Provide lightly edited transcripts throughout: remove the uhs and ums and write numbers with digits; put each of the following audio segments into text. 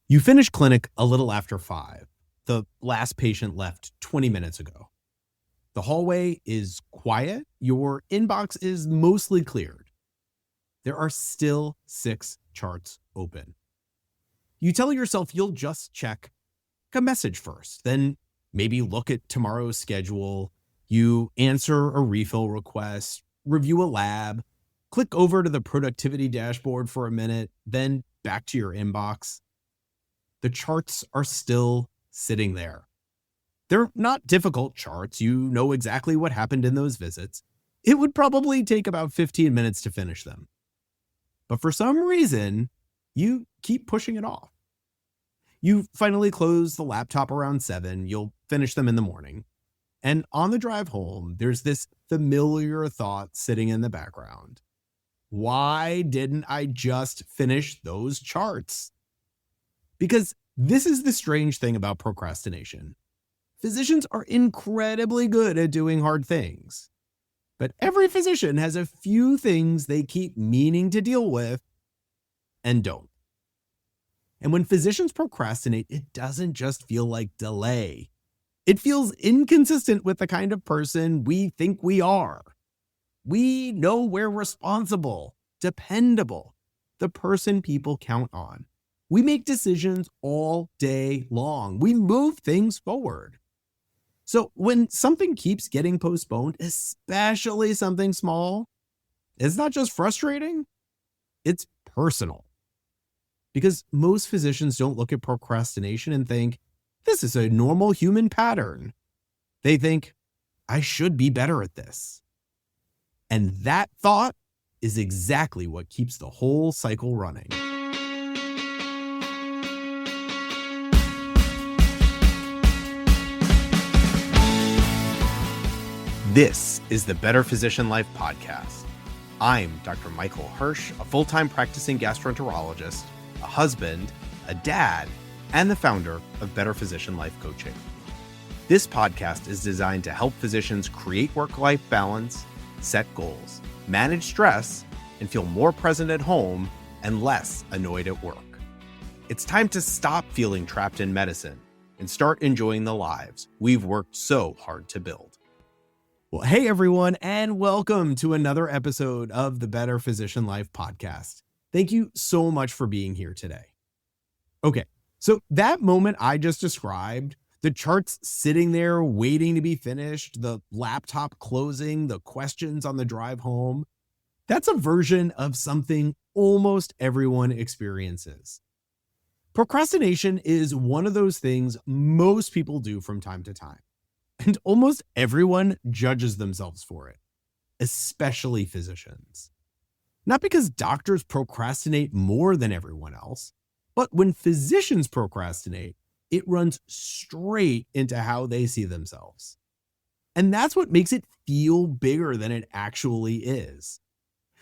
You finish clinic a little after 5. The last patient left 20 minutes ago. The hallway is quiet. Your inbox is mostly cleared. There are still 6 charts open. You tell yourself you'll just check a message first, then maybe look at tomorrow's schedule. You answer a refill request, review a lab, click over to the productivity dashboard for a minute, then back to your inbox. The charts are still sitting there. They're not difficult charts. You know exactly what happened in those visits. It would probably take about 15 minutes to finish them. But for some reason, you keep pushing it off. You finally close the laptop around 7. You'll finish them in the morning. And on the drive home, there's this familiar thought sitting in the background. Why didn't I just finish those charts? Because this is the strange thing about procrastination. Physicians are incredibly good at doing hard things. But every physician has a few things they keep meaning to deal with and don't. And when physicians procrastinate, it doesn't just feel like delay. It feels inconsistent with the kind of person we think we are. We know we're responsible, dependable, the person people count on. We make decisions all day long. We move things forward. So when something keeps getting postponed, especially something small, it's not just frustrating, it's personal. Because most physicians don't look at procrastination and think, this is a normal human pattern. They think, I should be better at this. And that thought is exactly what keeps the whole cycle running. This is the Better Physician Life podcast. I'm Dr. Michael Hersh, a full-time practicing gastroenterologist, a husband, a dad, and the founder of Better Physician Life Coaching. This podcast is designed to help physicians create work-life balance, set goals, manage stress, and feel more present at home and less annoyed at work. It's time to stop feeling trapped in medicine and start enjoying the lives we've worked so hard to build. Well, hey everyone, and welcome to another episode of the Better Physician Life podcast. Thank you so much for being here today. Okay, so that moment I just described, the charts sitting there waiting to be finished, the laptop closing, the questions on the drive home, that's a version of something almost everyone experiences. Procrastination is one of those things most people do from time to time. And almost everyone judges themselves for it, especially physicians. Not because doctors procrastinate more than everyone else, but when physicians procrastinate, it runs straight into how they see themselves. And that's what makes it feel bigger than it actually is.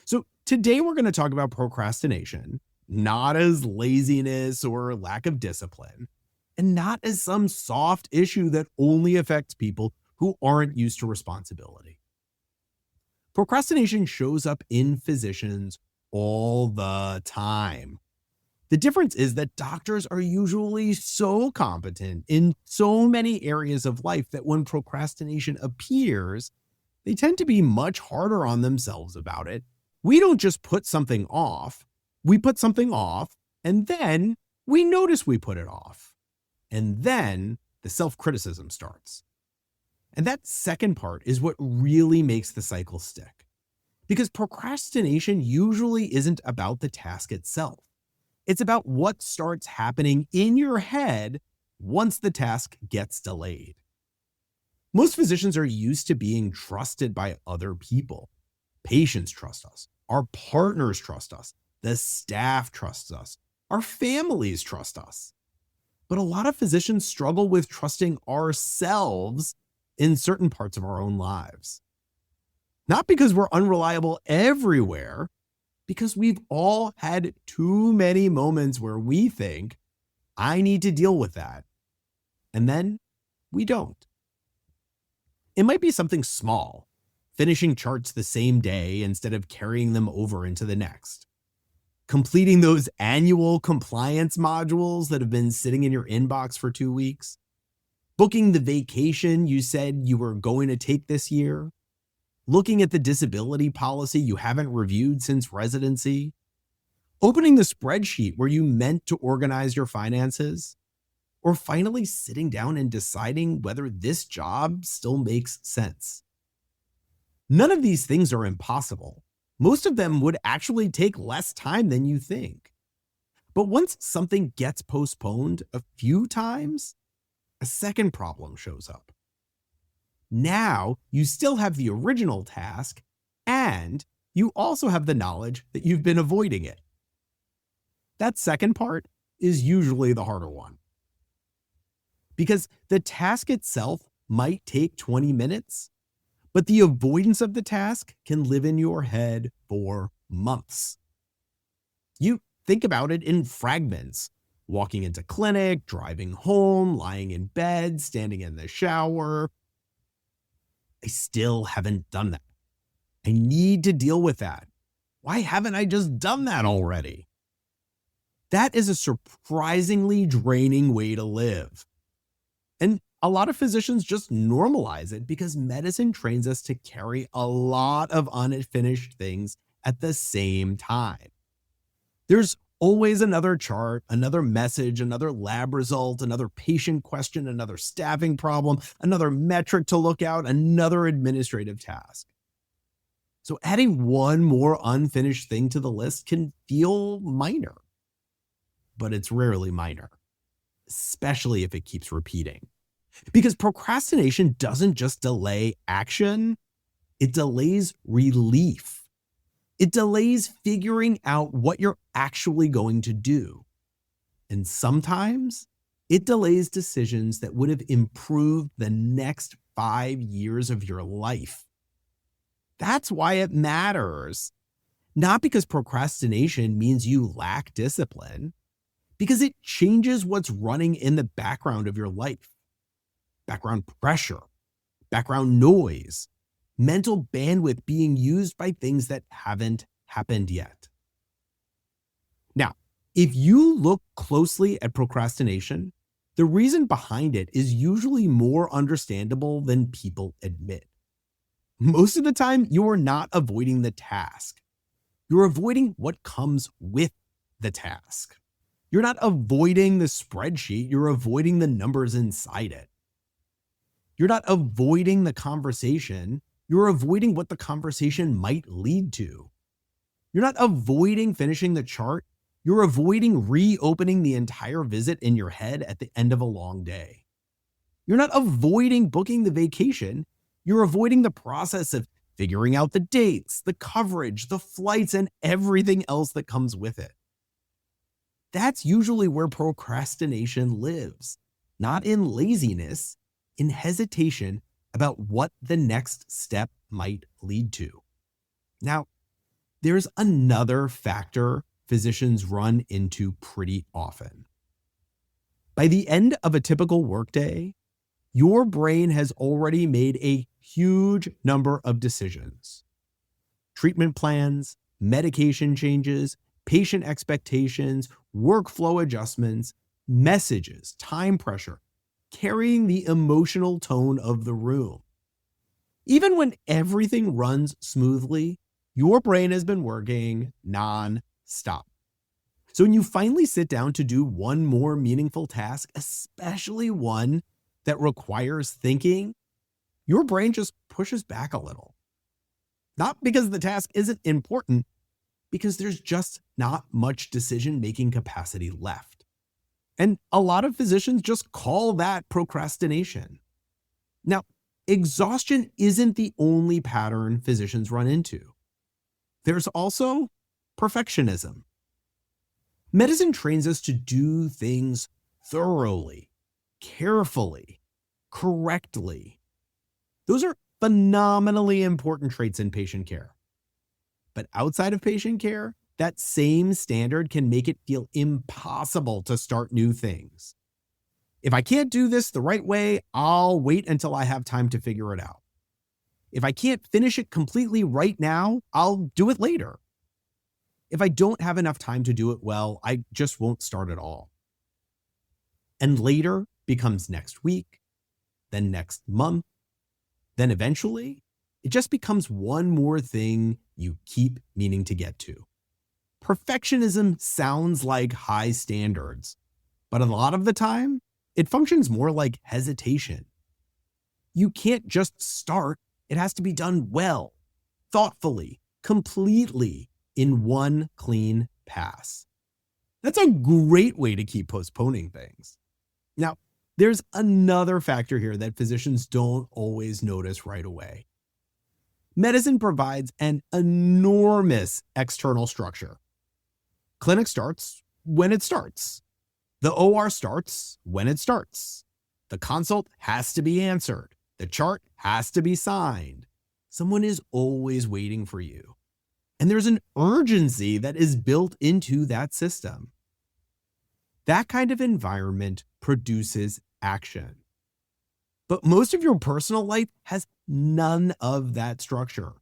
So today we're going to talk about procrastination, not as laziness or lack of discipline, and not as some soft issue that only affects people who aren't used to responsibility. Procrastination shows up in physicians all the time. The difference is that doctors are usually so competent in so many areas of life that when procrastination appears, they tend to be much harder on themselves about it. We don't just put something off. We put something off, and then we notice we put it off. And then the self-criticism starts. And that second part is what really makes the cycle stick. Because procrastination usually isn't about the task itself. It's about what starts happening in your head once the task gets delayed. Most physicians are used to being trusted by other people. Patients trust us. Our partners trust us. The staff trusts us. Our families trust us. But a lot of physicians struggle with trusting ourselves in certain parts of our own lives. Not because we're unreliable everywhere, because we've all had too many moments where we think, I need to deal with that. And then we don't. It might be something small, finishing charts the same day instead of carrying them over into the next. Completing those annual compliance modules that have been sitting in your inbox for 2 weeks? Booking the vacation you said you were going to take this year? Looking at the disability policy you haven't reviewed since residency? Opening the spreadsheet where you meant to organize your finances? Or finally sitting down and deciding whether this job still makes sense? None of these things are impossible. Most of them would actually take less time than you think. But once something gets postponed a few times, a second problem shows up. Now you still have the original task, and you also have the knowledge that you've been avoiding it. That second part is usually the harder one. Because the task itself might take 20 minutes, but the avoidance of the task can live in your head for months. You think about it in fragments: walking into clinic, driving home, lying in bed, standing in the shower. I still haven't done that. I need to deal with that. Why haven't I just done that already? That is a surprisingly draining way to live. And a lot of physicians just normalize it because medicine trains us to carry a lot of unfinished things at the same time. There's always another chart, another message, another lab result, another patient question, another staffing problem, another metric to look out, another administrative task. So adding one more unfinished thing to the list can feel minor, but it's rarely minor, especially if it keeps repeating. Because procrastination doesn't just delay action, it delays relief. It delays figuring out what you're actually going to do. And sometimes it delays decisions that would have improved the next 5 years of your life. That's why it matters. Not because procrastination means you lack discipline, because it changes what's running in the background of your life. Background pressure, background noise, mental bandwidth being used by things that haven't happened yet. Now, if you look closely at procrastination, the reason behind it is usually more understandable than people admit. Most of the time, you're not avoiding the task. You're avoiding what comes with the task. You're not avoiding the spreadsheet, you're avoiding the numbers inside it. You're not avoiding the conversation, you're avoiding what the conversation might lead to. You're not avoiding finishing the chart, you're avoiding reopening the entire visit in your head at the end of a long day. You're not avoiding booking the vacation, you're avoiding the process of figuring out the dates, the coverage, the flights, and everything else that comes with it. That's usually where procrastination lives, not in laziness, in hesitation about what the next step might lead to. Now, there's another factor physicians run into pretty often. By the end of a typical workday, your brain has already made a huge number of decisions. Treatment plans, medication changes, patient expectations, workflow adjustments, messages, time pressure, carrying the emotional tone of the room. Even when everything runs smoothly, your brain has been working non-stop. So when you finally sit down to do one more meaningful task, especially one that requires thinking, your brain just pushes back a little. Not because the task isn't important, because there's just not much decision-making capacity left. And a lot of physicians just call that procrastination. Now, exhaustion isn't the only pattern physicians run into. There's also perfectionism. Medicine trains us to do things thoroughly, carefully, correctly. Those are phenomenally important traits in patient care. But outside of patient care, that same standard can make it feel impossible to start new things. If I can't do this the right way, I'll wait until I have time to figure it out. If I can't finish it completely right now, I'll do it later. If I don't have enough time to do it well, I just won't start at all. And later becomes next week, then next month, then eventually it just becomes one more thing you keep meaning to get to. Perfectionism sounds like high standards, but a lot of the time, it functions more like hesitation. You can't just start, it has to be done well, thoughtfully, completely, in one clean pass. That's a great way to keep postponing things. Now, there's another factor here that physicians don't always notice right away. Medicine provides an enormous external structure. Clinic starts when it starts. The OR starts when it starts. The consult has to be answered. The chart has to be signed. Someone is always waiting for you. And there's an urgency that is built into that system. That kind of environment produces action. But most of your personal life has none of that structure.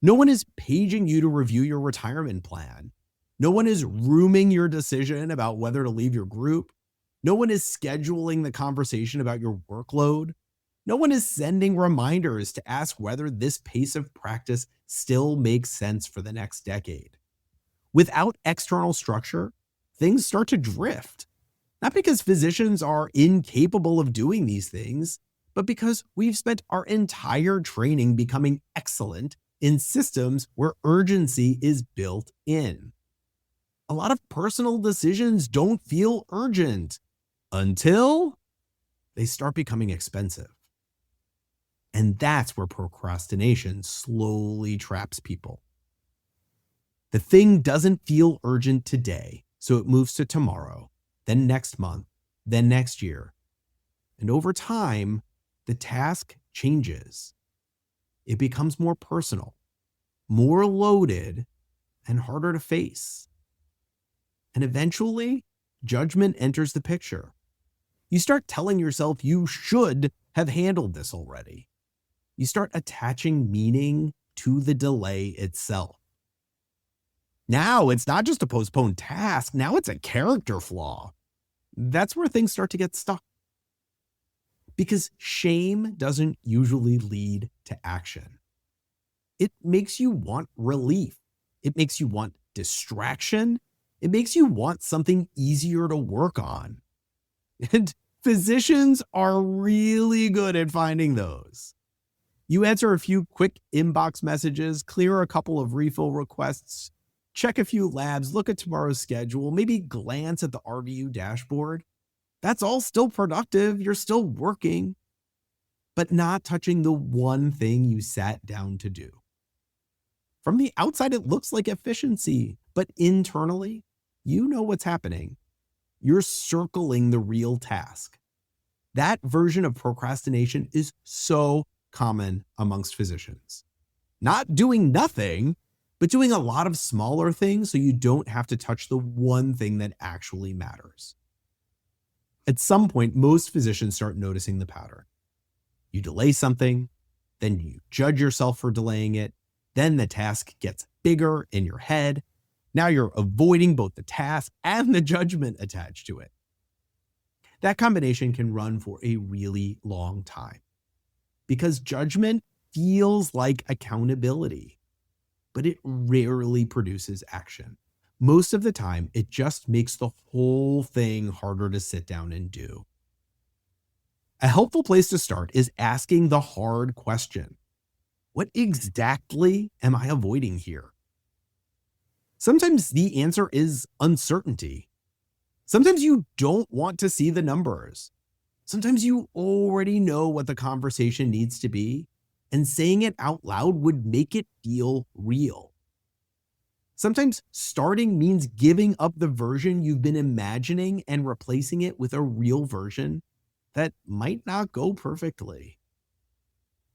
No one is paging you to review your retirement plan. No one is rooming your decision about whether to leave your group. No one is scheduling the conversation about your workload. No one is sending reminders to ask whether this pace of practice still makes sense for the next decade. Without external structure, things start to drift. Not because physicians are incapable of doing these things, but because we've spent our entire training becoming excellent in systems where urgency is built in. A lot of personal decisions don't feel urgent until they start becoming expensive. And that's where procrastination slowly traps people. The thing doesn't feel urgent today, so it moves to tomorrow, then next month, then next year. And over time, the task changes. It becomes more personal, more loaded, and harder to face. And eventually, judgment enters the picture. You start telling yourself you should have handled this already. You start attaching meaning to the delay itself. Now it's not just a postponed task, now it's a character flaw. That's where things start to get stuck. Because shame doesn't usually lead to action. It makes you want relief. It makes you want distraction. It makes you want something easier to work on. And physicians are really good at finding those. You answer a few quick inbox messages, clear a couple of refill requests, check a few labs, look at tomorrow's schedule, maybe glance at the RVU dashboard. That's all still productive. You're still working, but not touching the one thing you sat down to do. From the outside, it looks like efficiency, but internally, you know what's happening. You're circling the real task. That version of procrastination is so common amongst physicians. Not doing nothing, but doing a lot of smaller things so you don't have to touch the one thing that actually matters. At some point, most physicians start noticing the pattern. You delay something, then you judge yourself for delaying it, then the task gets bigger in your head. Now you're avoiding both the task and the judgment attached to it. That combination can run for a really long time because judgment feels like accountability, but it rarely produces action. Most of the time, it just makes the whole thing harder to sit down and do. A helpful place to start is asking the hard question. What exactly am I avoiding here? Sometimes the answer is uncertainty. Sometimes you don't want to see the numbers. Sometimes you already know what the conversation needs to be, and saying it out loud would make it feel real. Sometimes starting means giving up the version you've been imagining and replacing it with a real version that might not go perfectly.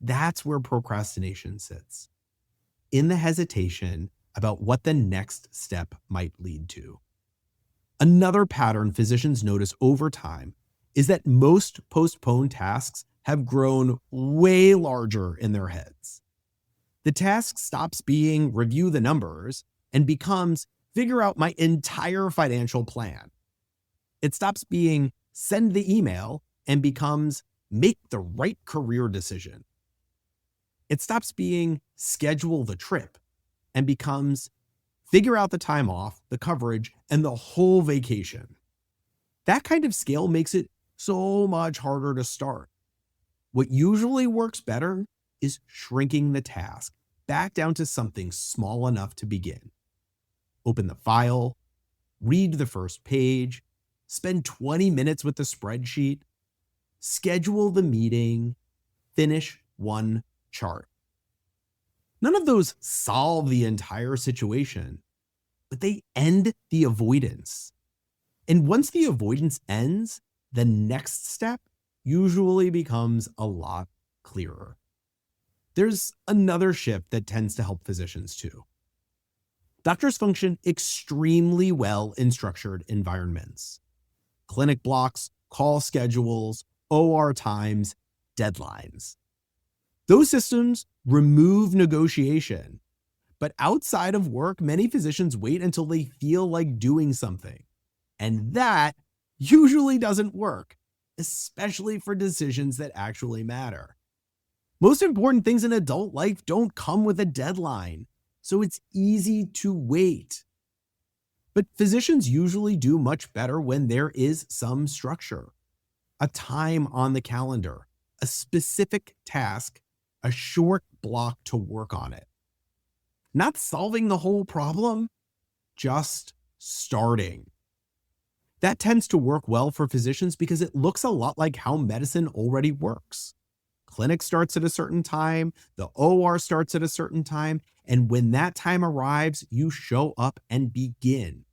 That's where procrastination sits, in the hesitation about what the next step might lead to. Another pattern physicians notice over time is that most postponed tasks have grown way larger in their heads. The task stops being review the numbers and becomes figure out my entire financial plan. It stops being send the email and becomes make the right career decision. It stops being schedule the trip and becomes figure out the time off, the coverage, and the whole vacation. That kind of scale makes it so much harder to start. What usually works better is shrinking the task back down to something small enough to begin. Open the file, read the first page, spend 20 minutes with the spreadsheet, schedule the meeting, finish one chart. None of those solve the entire situation, but they end the avoidance. And once the avoidance ends, the next step usually becomes a lot clearer. There's another shift that tends to help physicians too. Doctors function extremely well in structured environments. Clinic blocks, call schedules, OR times, deadlines. Those systems remove negotiation. But outside of work, many physicians wait until they feel like doing something. And that usually doesn't work, especially for decisions that actually matter. Most important things in adult life don't come with a deadline, so it's easy to wait. But physicians usually do much better when there is some structure, a time on the calendar, a specific task, a short block to work on it. Not solving the whole problem, just starting. That tends to work well for physicians because it looks a lot like how medicine already works. Clinic starts at a certain time, the OR starts at a certain time, and when that time arrives, you show up and begin.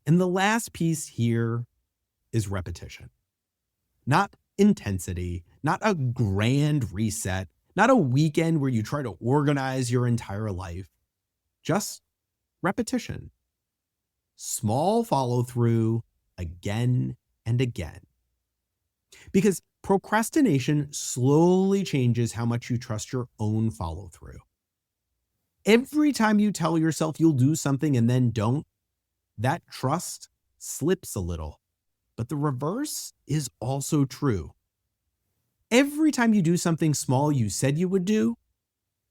And the last piece here is repetition. Not intensity, not a grand reset, not a weekend where you try to organize your entire life. Just repetition. Small follow-through again and again. Because procrastination slowly changes how much you trust your own follow-through. Every time you tell yourself you'll do something and then don't, that trust slips a little. But the reverse is also true. Every time you do something small you said you would do,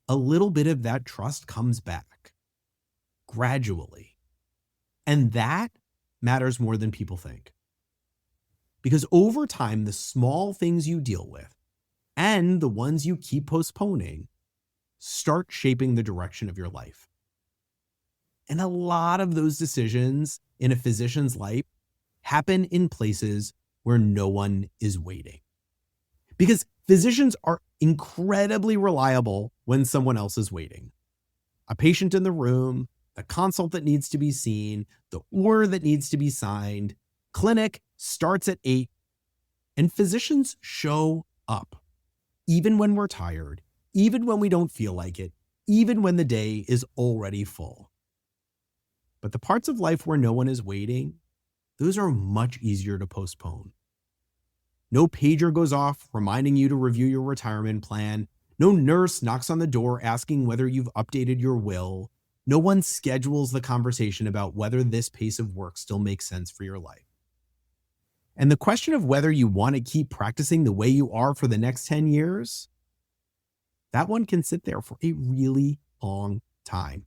a little bit of that trust comes back, gradually. And that matters more than people think. Because over time, the small things you deal with and the ones you keep postponing start shaping the direction of your life. And a lot of those decisions in a physician's life happen in places where no one is waiting. Because physicians are incredibly reliable when someone else is waiting. A patient in the room, the consult that needs to be seen, the order that needs to be signed, clinic starts at 8, and physicians show up, even when we're tired, even when we don't feel like it, even when the day is already full. But the parts of life where no one is waiting, those are much easier to postpone. No pager goes off reminding you to review your retirement plan. No nurse knocks on the door asking whether you've updated your will. No one schedules the conversation about whether this pace of work still makes sense for your life. And the question of whether you want to keep practicing the way you are for the next 10 years, that one can sit there for a really long time.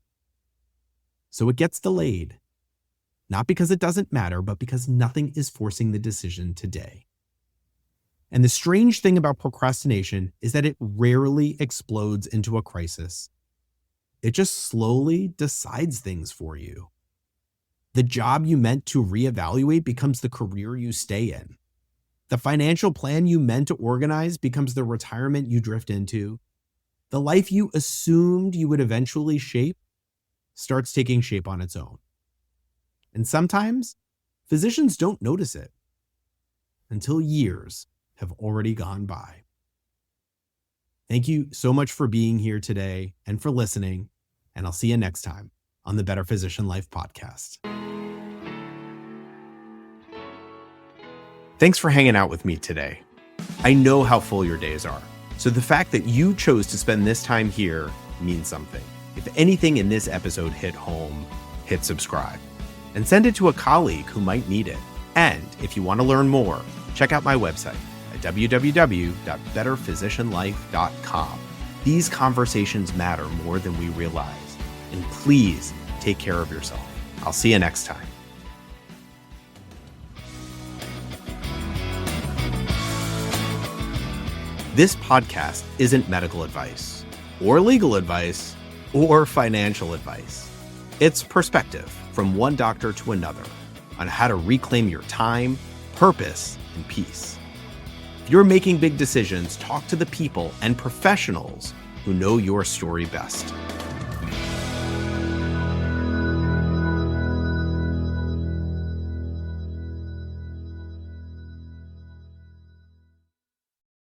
So it gets delayed, not because it doesn't matter, but because nothing is forcing the decision today. And the strange thing about procrastination is that it rarely explodes into a crisis. It just slowly decides things for you. The job you meant to reevaluate becomes the career you stay in. The financial plan you meant to organize becomes the retirement you drift into. The life you assumed you would eventually shape starts taking shape on its own. And sometimes physicians don't notice it until years have already gone by. Thank you so much for being here today and for listening, and I'll see you next time on the Better Physician Life podcast. Thanks for hanging out with me today. I know how full your days are, so the fact that you chose to spend this time here means something. If anything in this episode hit home, hit subscribe. And send it to a colleague who might need it. And if you want to learn more, check out my website at www.betterphysicianlife.com. These conversations matter more than we realize. And please take care of yourself. I'll see you next time. This podcast isn't medical advice, or legal advice, or financial advice. It's perspective from one doctor to another on how to reclaim your time, purpose, and peace. If you're making big decisions, talk to the people and professionals who know your story best.